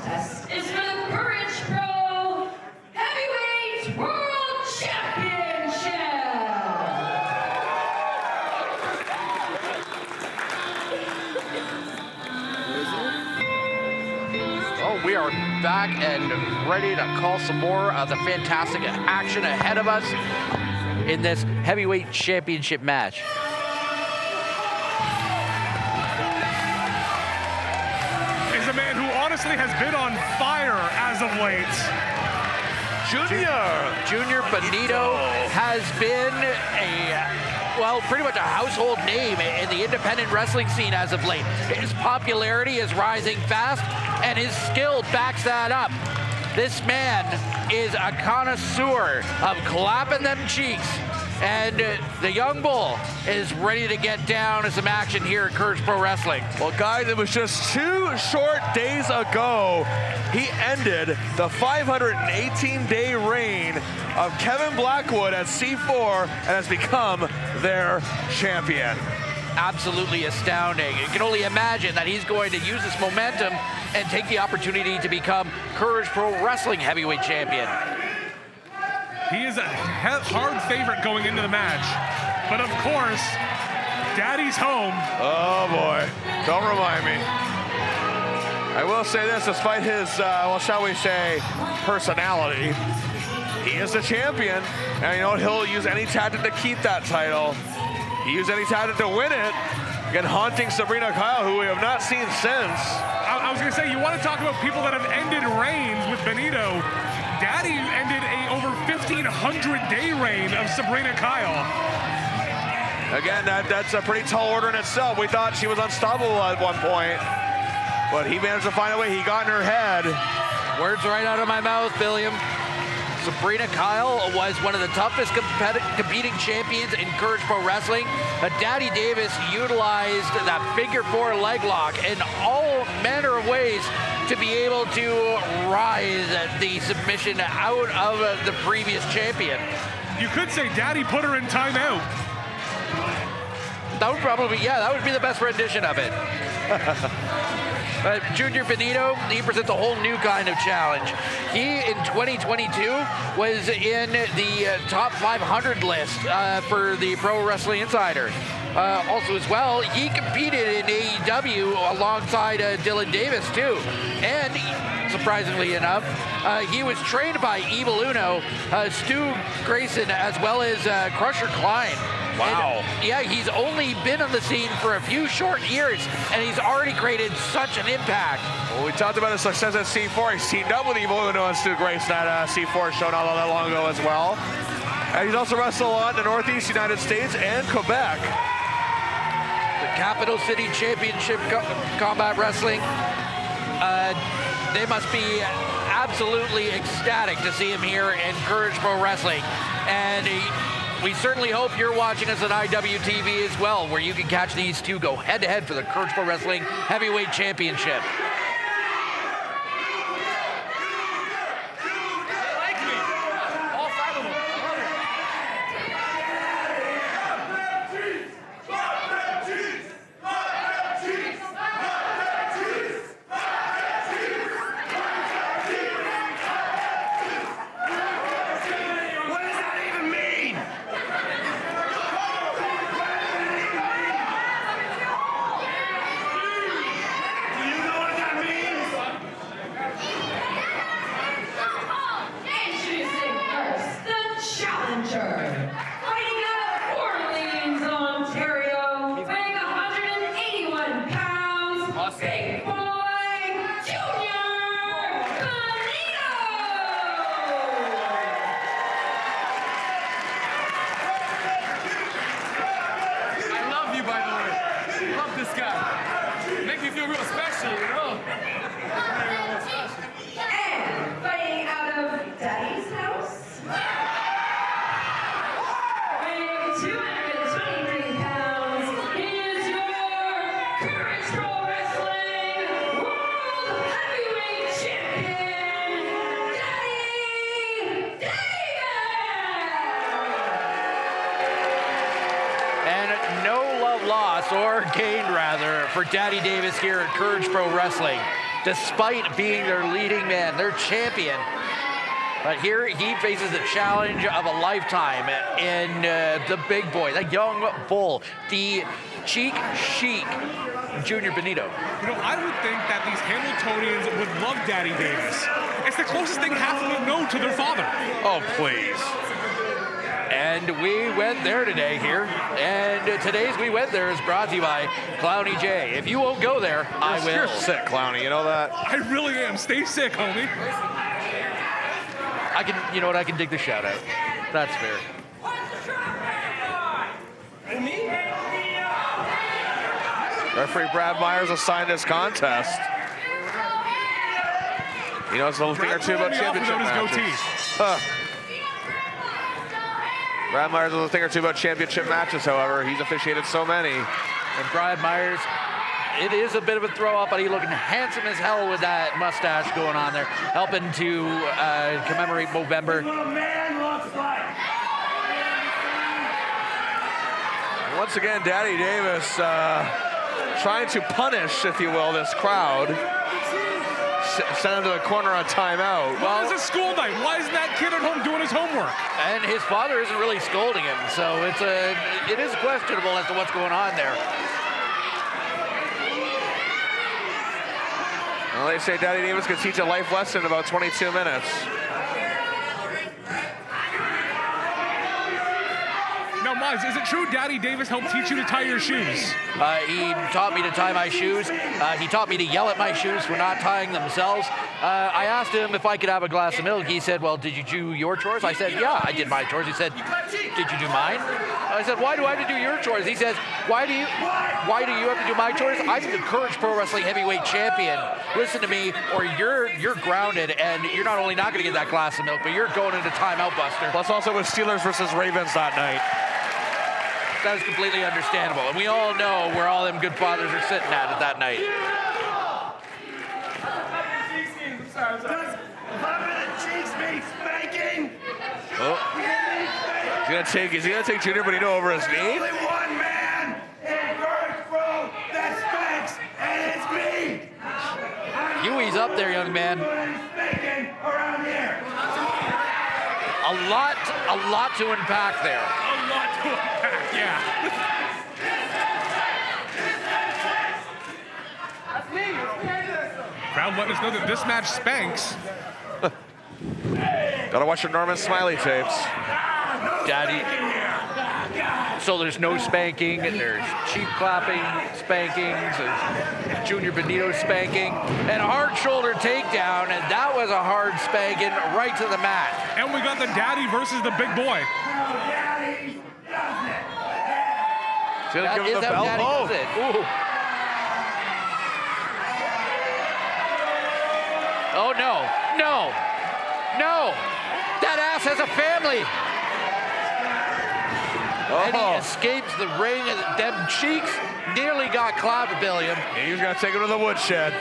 contest is for the Courage Pro Heavyweight World Championship. Oh, we are back and ready to call some more of the fantastic action ahead of us in this heavyweight championship match. Is a man who honestly has been on fire as of late. Junior Benito has been pretty much a household name in the independent wrestling scene as of late. His popularity is rising fast, and his skill backs that up. This man is a connoisseur of clapping them cheeks, and the young bull is ready to get down to some action here at Courage Pro Wrestling. Well, guys, it was just 2 short days ago he ended the 518-day reign of Kevin Blackwood at C4 and has become their champion. Absolutely astounding. You can only imagine that he's going to use this momentum and take the opportunity to become Courage Pro Wrestling Heavyweight Champion. He is a hard favorite going into the match, but of course, Daddy's home. Oh boy, don't remind me. I will say this, despite his, shall we say, personality, he is the champion, and you know what, he'll use any tactic to keep that title. He used any tactic to win it, again haunting Sabrina Kyle, who we have not seen since. I was gonna say, you wanna talk about people that have ended reigns with Benito. Daddy ended a over 1,500-day reign of Sabrina Kyle. Again, that's a pretty tall order in itself. We thought she was unstoppable at one point, but he managed to find a way. He got in her head. Words right out of my mouth, Billiam. Sabrina Kyle was one of the toughest competing champions in Courage Pro Wrestling. Daddy Davis utilized that figure 4 leg lock in all manner of ways to be able to rise the submission out of the previous champion. You could say Daddy put her in timeout. That would probably, that would be the best rendition of it. Junior Benito, he presents a whole new kind of challenge. He, in 2022, was in the top 500 list for the Pro Wrestling Insider. Also as well, he competed in AEW alongside Dylan Davis too. And surprisingly enough, he was trained by Evil Uno, Stu Grayson, as well as Crusher Klein. Wow. And, he's only been on the scene for a few short years, and he's already created such an impact. Well, we talked about his success at C4. He's teamed up with Evil Uno and Stu Grayson at C4 show not all that long ago as well. And he's also wrestled a lot in the Northeast United States and Quebec. The Capital City Championship Combat Wrestling. They must be absolutely ecstatic to see him here in Courage Pro Wrestling. And we certainly hope you're watching us on IWTV as well, where you can catch these two go head-to-head for the Courage Pro Wrestling Heavyweight Championship. Or gained rather, for Daddy Davis here at Courage Pro Wrestling. despite being their leading man, their champion. But here he faces the challenge of a lifetime in the big boy, the young bull, the cheek chic, Junior Benito. You know, I would think that these Hamiltonians would love Daddy Davis. It's the closest thing half of them know to their father. Oh, please. And we went there today here. And today's We Went There is brought to you by Clowny J. If you won't go there, I will. You're sick, Clowny, you know that? I really am. Stay sick, homie. I can, you know what, I can dig the shout out. That's fair. Referee Brad Myers assigned this contest. He knows a little thing or two about championship matches. Brad Myers knows a thing or two about championship matches, however. He's officiated so many. And Brad Myers, it is a bit of a throw up, but he's looking handsome as hell with that mustache going on there, helping to commemorate Movember. Once again, Daddy Davis trying to punish, if you will, this crowd. Send him to the corner on timeout. Well, it's a school night. Why isn't that kid at home doing his homework? And his father isn't really scolding him, so it is questionable as to what's going on there. Well, they say Daddy Davis can teach a life lesson in about 22 minutes. Now, Miles, is it true Daddy Davis helped teach you to tie your shoes? He taught me to tie my shoes. He taught me to yell at my shoes for not tying themselves. I asked him if I could have a glass of milk. He said, well, did you do your chores? I said, yeah, I did my chores. He said, did you do mine? I said, why do I have to do your chores? He says, why do you have to do my chores? I'm the Courage Pro Wrestling Heavyweight Champion. Listen to me, or you're grounded, and you're not only not going to get that glass of milk, but you're going into timeout, Buster. Plus also with Steelers versus Ravens that night. That is completely understandable. And we all know where all them good fathers are sitting at that night. Oh. Is he gonna take Junior Benito over his knee? Only one man in Courage Pro that spanks, and it's me. Huey's up there, young man. Around here. A lot to unpack there. A lot to unpack, yeah. Crowd letting us know that this match spanks. Gotta watch your Norman Smiley tapes. Daddy. So there's no spanking, and there's cheap clapping spankings, there's Junior Benito spanking, and a hard shoulder takedown, and that was a hard spanking right to the mat. And we got the daddy versus the big boy. That Give him is the how belt. Daddy Oh. does it. Ooh. Oh no, no, no. That ass has a family. And he escapes the ring, and them cheeks nearly got clavibillium. He's gonna take him to the woodshed.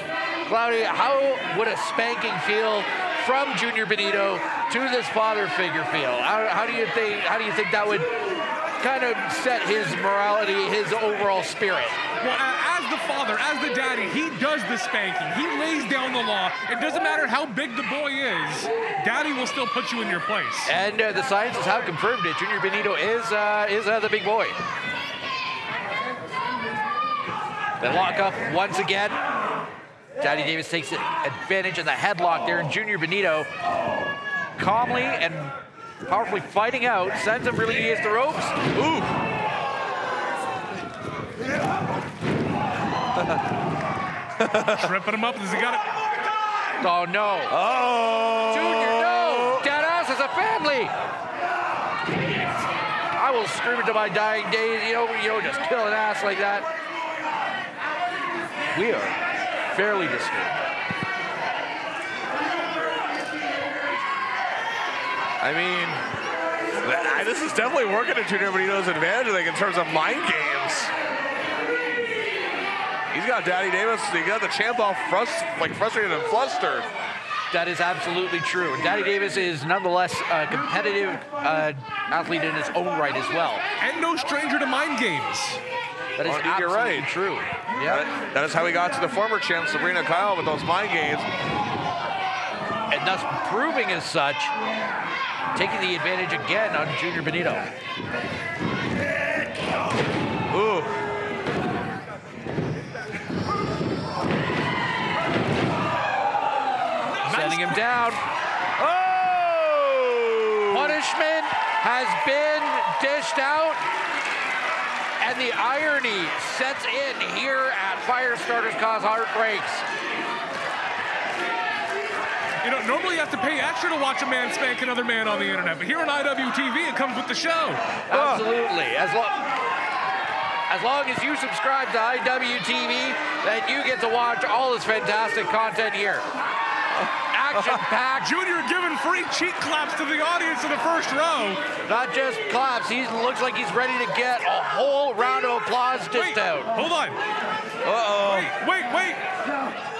Cloudy, how would a spanking feel from Junior Benito to this father figure feel? How do you think that would kind of set his morality, his overall spirit? Well, as the father, as the daddy, he does the spanking. He lays down the law. It doesn't matter how big the boy is, daddy will still put you in your place. And the scientists have confirmed it. Junior Benito is the big boy. They lock up once again. Daddy Davis takes advantage of the headlock there, and Junior Benito calmly and powerfully fighting out, sends him really against the ropes. Ooh. Tripping him up as he got it. Oh no. Oh. Junior, no! That ass is a family! I will scream it to my dying days, you know, just kill an ass like that. We are fairly disturbed. I mean, this is definitely working to Junior Benito's advantage, I think, in terms of mind games. He's got Daddy Davis, he got the champ all frustrated and flustered. That is absolutely true. Daddy Davis is nonetheless a competitive athlete in his own right as well. And no stranger to mind games. That is Oh, absolutely you're right. true. Yeah. That is how he got to the former champ, Sabrina Kyle, with those mind games. And thus proving as such, taking the advantage again on Junior Benito. Ooh. Sending him down. Oh! Punishment has been dished out. And the irony sets in here at Firestarters Cause Heartbreaks. You know, normally you have to pay extra to watch a man spank another man on the internet, but here on IWTV, it comes with the show. Absolutely. As long as you subscribe to IWTV, then you get to watch all this fantastic content here. Action-packed. Junior giving free cheek claps to the audience in the first row. Not just claps, he looks like he's ready to get a whole round of applause dished out. Hold on. Uh-oh. Wait.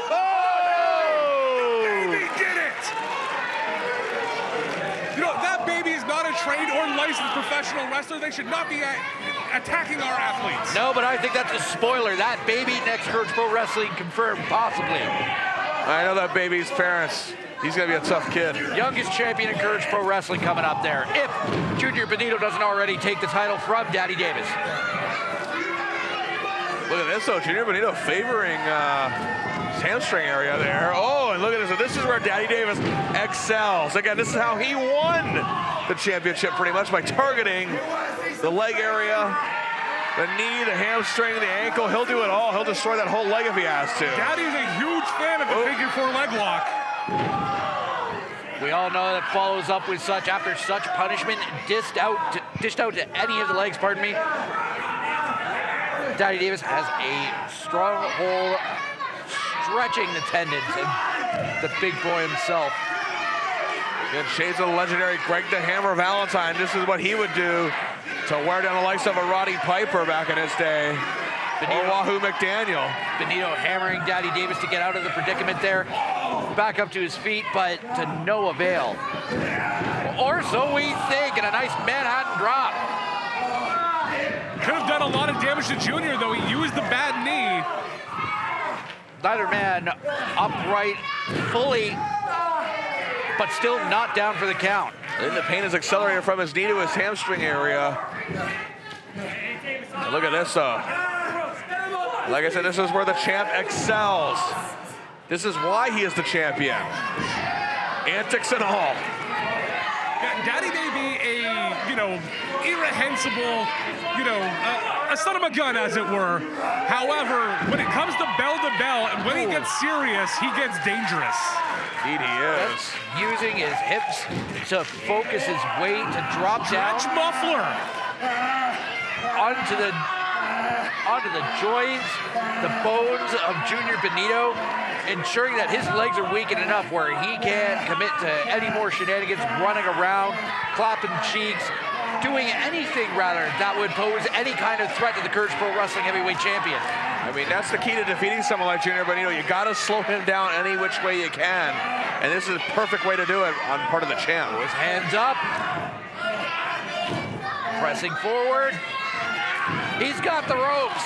Oh! Baby did it! You know, that baby is not a trained or licensed professional wrestler. They should not be attacking our athletes. No, but I think that's a spoiler. That baby next Courage Pro Wrestling confirmed, possibly. I know that baby's parents. He's going to be a tough kid. Youngest champion in Courage Pro Wrestling coming up there. If Junior Benito doesn't already take the title from Daddy Davis. Look at this, though. Junior Benito favoring his hamstring area there. Oh, and look at this. So this is where Daddy Davis excels. Again, this is how he won the championship pretty much, by targeting the leg area, the knee, the hamstring, the ankle. He'll do it all. He'll destroy that whole leg if he has to. Daddy's a huge fan of the figure 4 leg lock. We all know that follows up with such, after such punishment, dished out to any of the legs, pardon me. Daddy Davis has a strong hold, stretching the tendons of the big boy himself. Good shades of the legendary Greg the Hammer Valentine. This is what he would do to wear down the likes of a Roddy Piper back in his day. Or Wahoo McDaniel. Benito hammering Daddy Davis to get out of the predicament there. Back up to his feet, but to no avail. Or so we think, and a nice Manhattan drop. Could have done a lot of damage to Junior, though. He used the bad knee. Neither man upright fully, but still not down for the count. Then the pain is accelerated from his knee to his hamstring area. And look at this, though. Like I said, this is where the champ excels. This is why he is the champion. Antics and all. Yeah, Daddy may be a, irrehensible, a son of a gun, as it were. However, when it comes to bell, and when he gets serious, he gets dangerous. Indeed he is. Using his hips to focus his weight, to drop down Stretch muffler. onto the joints, the bones of Junior Benito, ensuring that his legs are weakened enough where he can't commit to any more shenanigans, running around, clapping cheeks, doing anything rather that would pose any kind of threat to the Courage Pro Wrestling Heavyweight Champion. I mean, that's the key to defeating someone like Junior Benito. You got to slow him down any which way you can. And this is a perfect way to do it on part of the champ. His hands up. Pressing forward. He's got the ropes.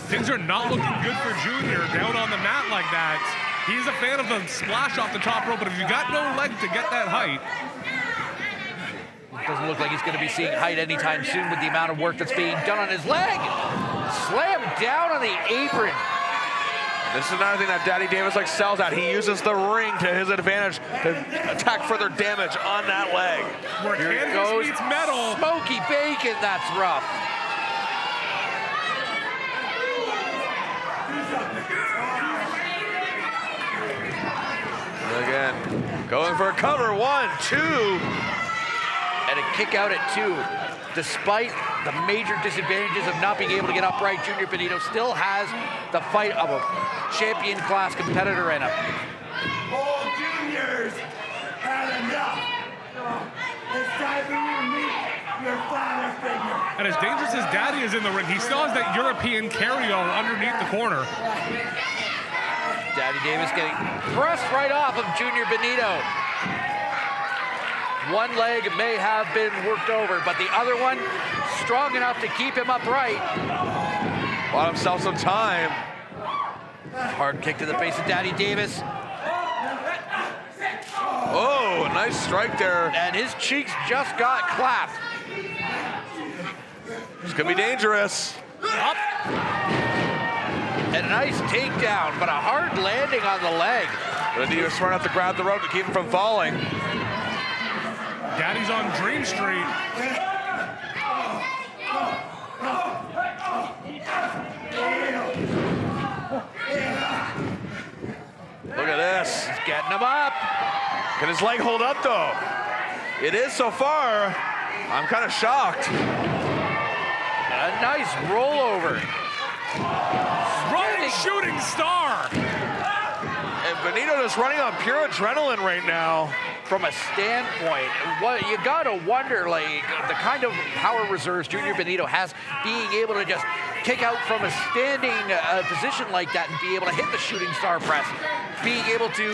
Things are not looking good for Junior down on the mat like that. He's a fan of the splash off the top rope, but if you got no leg to get that height. It doesn't look like he's going to be seeing height anytime soon with the amount of work that's being done on his leg. Slam down on the apron. This is another thing that Daddy Davis excels at. He uses the ring to his advantage to attack further damage on that leg. Where canvas meets metal. Smoky bacon, that's rough. Again, going for a cover. 1, 2. And a kick out at 2. Despite the major disadvantages of not being able to get upright, Junior Benito still has the fight of a champion class competitor in him. All juniors had enough. It's time for you to meet your father figure. And as dangerous as Daddy is in the ring, he still has that European carry-all underneath the corner. Daddy Davis getting pressed right off of Junior Benito. One leg may have been worked over, but the other one strong enough to keep him upright. Bought himself some time. Hard kick to the face of Daddy Davis. Oh, a nice strike there. And his cheeks just got clapped. It's gonna be dangerous. Up. And a nice takedown, but a hard landing on the leg. Benito smart enough to grab the rope to keep him from falling. Daddy's on Dream Street. Look at this. He's getting him up. Can his leg hold up though? It is so far. I'm kind of shocked. A nice rollover. Running shooting star. And Benito is running on pure adrenaline right now. From a standpoint, what you gotta wonder, like the kind of power reserves Junior Benito has, being able to just kick out from a standing position like that and be able to hit the shooting star press, being able to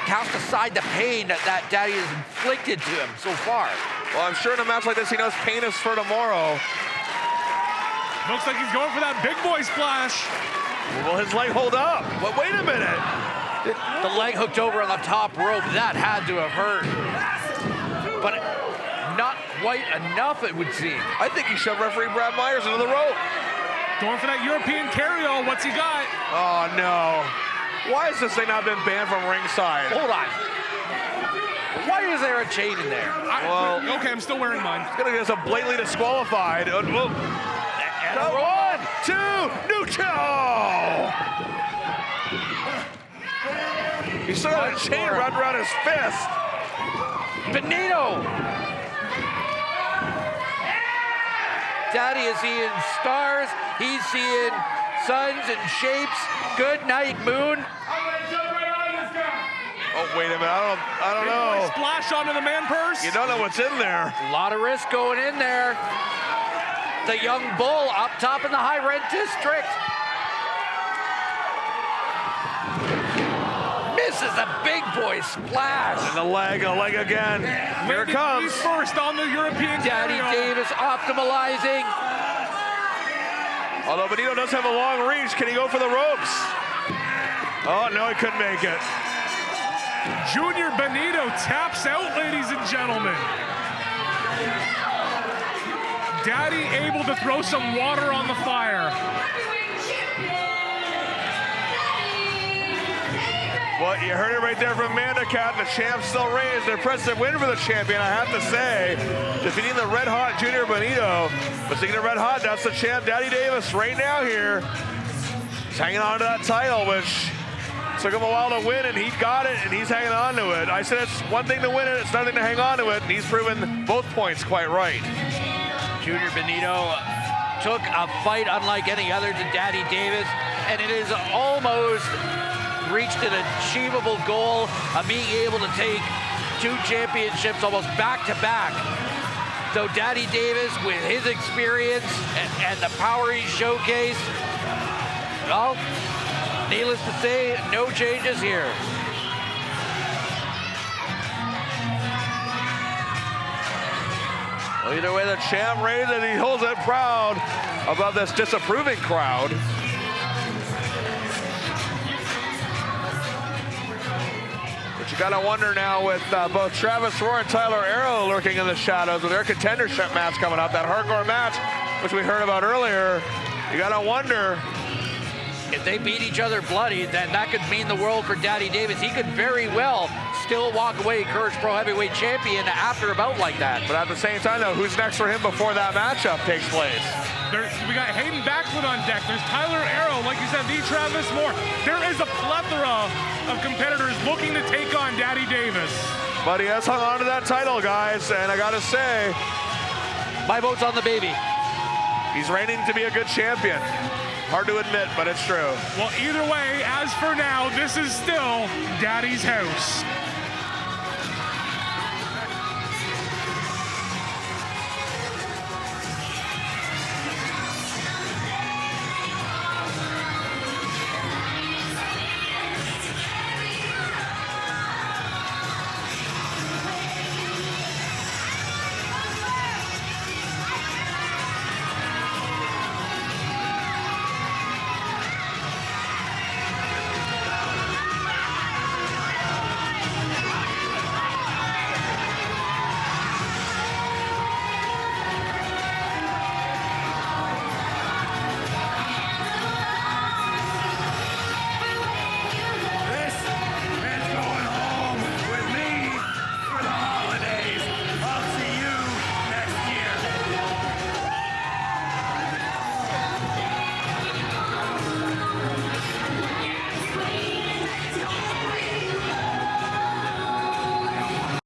cast aside the pain that Daddy has inflicted to him so far. Well, I'm sure in a match like this, he knows pain is for tomorrow. Looks like he's going for that big boy splash. Will his leg hold up? But wait a minute. The leg hooked over on the top rope, that had to have hurt. But not quite enough, it would seem. I think he shoved referee Brad Myers into the rope. Going for that European carry-all. What's he got? Oh, no. Why has this thing not been banned from ringside? Hold on. Why is there a chain in there? Well, Okay, I'm still wearing mine. it's gonna get us a blatantly disqualified. And No, a roll. 1, 2, neutral! He still got a chain wrapped around his fist. Benito. Daddy is seeing stars. He's seeing suns and shapes. Good night, moon. Oh, wait a minute. I don't know. Splash onto the man purse. You don't know what's in there. A lot of risk going in there. The young bull up top in the high rent district. Misses a big boy splash. And the leg again. Here it comes. He's first on the European Daddy carry-all. Davis optimizing. Although Benito does have a long reach, can he go for the ropes? Oh, no, he couldn't make it. Junior Benito taps out, ladies and gentlemen. Daddy able to throw some water on the fire. Well, you heard it right there from Amanda Cat. The champ still reigns. An impressive win for the champion, I have to say. Defeating the red hot Junior Benito. But speaking of red hot, that's the champ, Daddy Davis, right now here. He's hanging on to that title, which took him a while to win, and he got it, and he's hanging on to it. I said it's one thing to win it, it's another thing to hang on to it, and he's proven both points quite right. Junior Benito took a fight unlike any other to Daddy Davis, and it is almost reached an achievable goal of being able to take 2 championships almost back to back. So Daddy Davis, with his experience and the power he showcased, well, needless to say, no changes here. Well, either way, the champ reigns, and he holds it proud above this disapproving crowd. But you gotta wonder now with both Travis Rohr and Tyler Arrow lurking in the shadows with their contendership match coming up, that hardcore match, which we heard about earlier. You gotta wonder. If they beat each other bloody, then that could mean the world for Daddy Davis. He could very well still walk away Courage Pro Heavyweight Champion after a bout like that. But at the same time, though, who's next for him before that matchup takes place? We got Hayden Backlund on deck. There's Tyler Arrow, like you said, the Travis Moore. There is a plethora of competitors looking to take on Daddy Davis. But he has hung on to that title, guys, and I gotta say, My vote's on the baby. he's reigning to be a good champion. Hard to admit, but it's true. Well, either way, as for now, this is still Daddy's house.